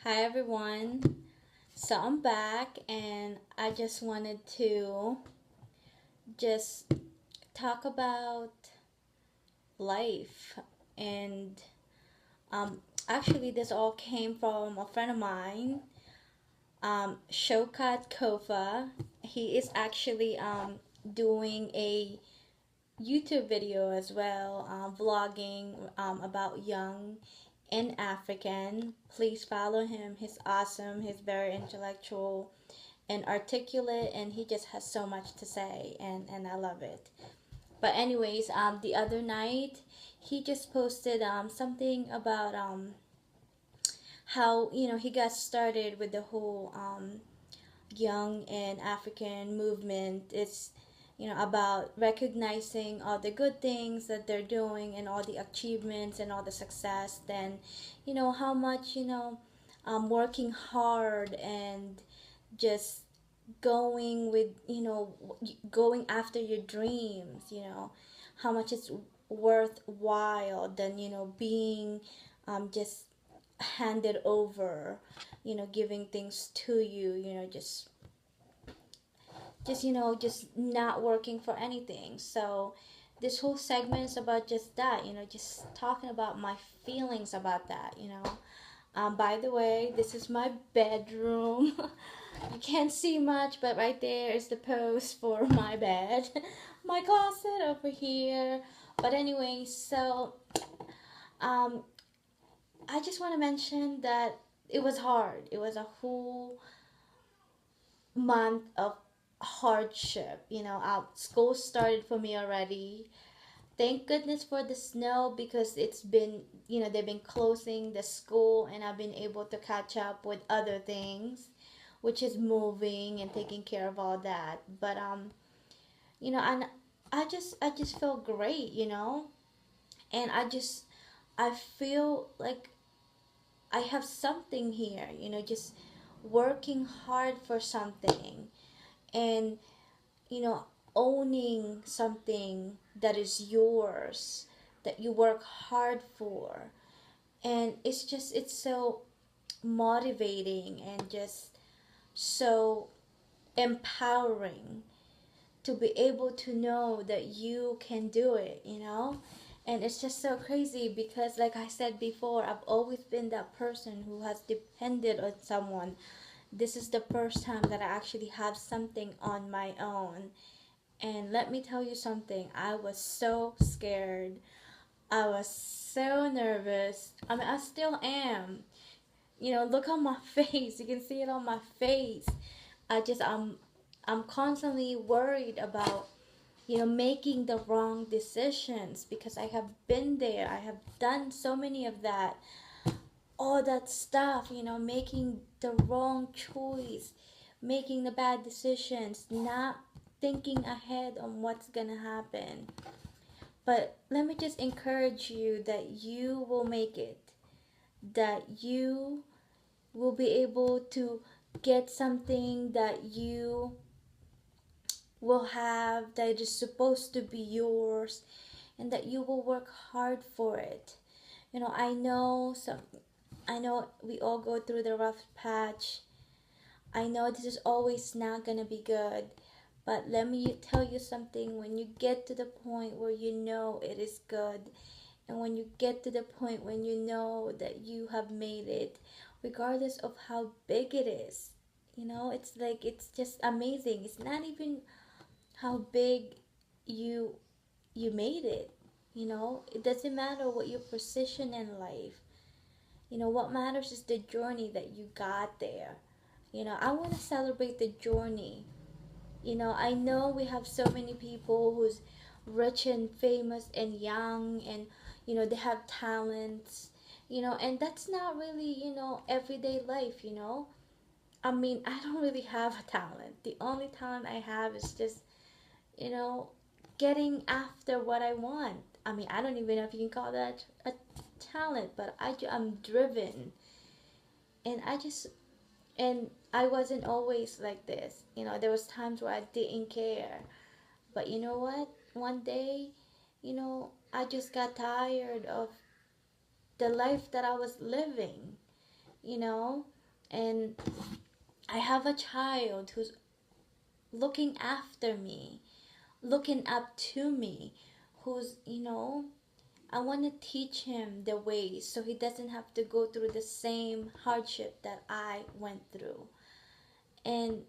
Hi everyone. So I'm back and I just wanted to just talk about life and actually this all came from a friend of mine, Shokat Kofa. He is actually doing a YouTube video as well, vlogging about young and African. Please follow him. He's awesome. He's very intellectual and articulate, and he just has so much to say, and I love it. But anyways, the other night he just posted something about how he got started with the whole young and African movement. It's about recognizing all the good things that they're doing and all the achievements and all the success. Then, how much working hard and just going with going after your dreams. How much it's worthwhile than being just handed over, giving things to you, just not working for anything. So this whole segment is about just that, just talking about my feelings about that. By the way, this is my bedroom. You can't see much, but right there is the post for my bed. My closet over here. But anyway, so um, I just want to mention that it was hard. It was a whole month of hardship. School started for me already. Thank goodness for the snow because it's been, they've been closing the school and I've been able to catch up with other things, which is moving and taking care of all that. But and I just feel great. And I feel like I have something here, just working hard for something and you know owning something that is yours, that you work hard for. And it's so motivating and just so empowering to be able to know that you can do it. And it's just so crazy because, like I said before, I've always been that person who has depended on someone. This is the first time that I actually have something on my own. And let me tell you something, I was so scared. I was so nervous. I mean, I still am. Look on my face. You can see it on my face. I'm constantly worried about making the wrong decisions because I have been there. I have done so many of that. All that stuff, making the wrong choice, making the bad decisions, not thinking ahead on what's gonna happen. But let me just encourage you that you will make it, that you will be able to get something that you will have that is supposed to be yours, and that you will work hard for it. I know we all go through the rough patch. I know this is always not gonna be good, but let me tell you something. When you get to the point where you know it is good, and when you get to the point when you know that you have made it, regardless of how big it is, it's like it's just amazing. It's not even how big you you made it. It doesn't matter what your position in life. What matters is the journey that you got there. I want to celebrate the journey. I know we have so many people who's rich and famous and young, and they have talents, and that's not really everyday life. I mean, I don't really have a talent. The only talent I have is just you know getting after what I want. I mean, I don't even know if you can call that a talent, but I'm driven. And I wasn't always like this. There was times where I didn't care. But you know what? One day, I just got tired of the life that I was living, you know? And I have a child who's looking after me, looking up to me, who's, I want to teach him the ways so he doesn't have to go through the same hardship that I went through. And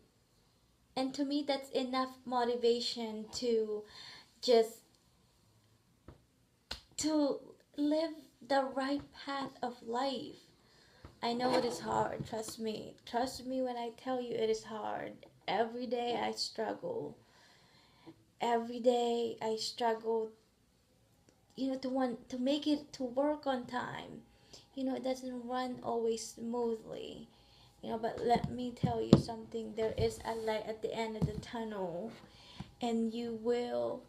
to me that's enough motivation to just to live the right path of life. I know it is hard, trust me. Trust me when I tell you it is hard. Every day I struggle. Every day I struggle, to want to make it to work on time. It doesn't run always smoothly. But let me tell you something, there is a light at the end of the tunnel, and you will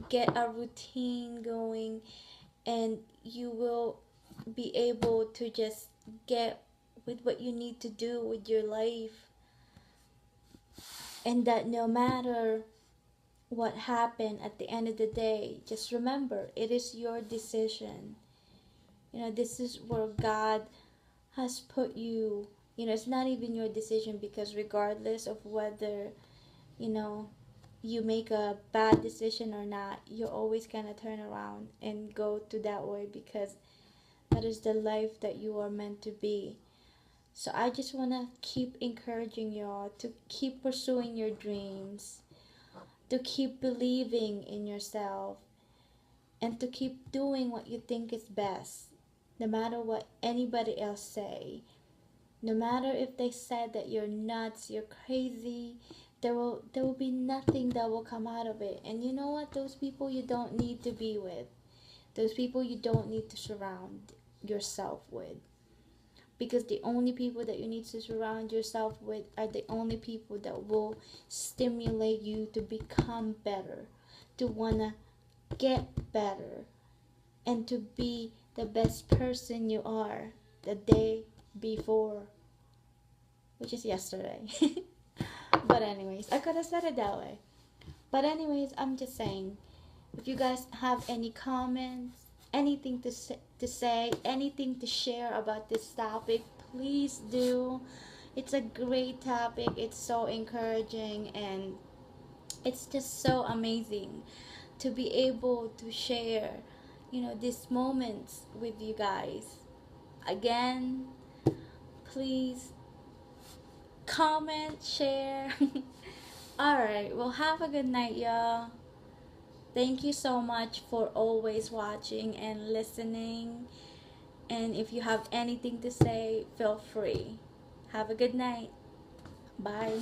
get a routine going, and you will be able to just get with what you need to do with your life, and that no matter what happened at the end of the day, just remember it is your decision. This is where God has put you. It's not even your decision, because regardless of whether you know you make a bad decision or not, you're always gonna turn around and go to that way, because that is the life that you are meant to be. So I just want to keep encouraging y'all to keep pursuing your dreams, to keep believing in yourself, and to keep doing what you think is best, no matter what anybody else say. No matter if they said that you're nuts, you're crazy, there will be nothing that will come out of it. And you know what? Those people you don't need to be with. Those people you don't need to surround yourself with. Because the only people that you need to surround yourself with are the only people that will stimulate you to become better, to wanna get better, and to be the best person you are the day before, which is yesterday. But anyways, I could have said it that way. But anyways, I'm just saying, if you guys have any comments, anything to say, anything to share about this topic, please do. It's a great topic. It's so encouraging, and it's just so amazing to be able to share, these moments with you guys. Again, please comment, share. Alright, well, have a good night, y'all. Thank you so much for always watching and listening. And if you have anything to say, feel free. Have a good night. Bye.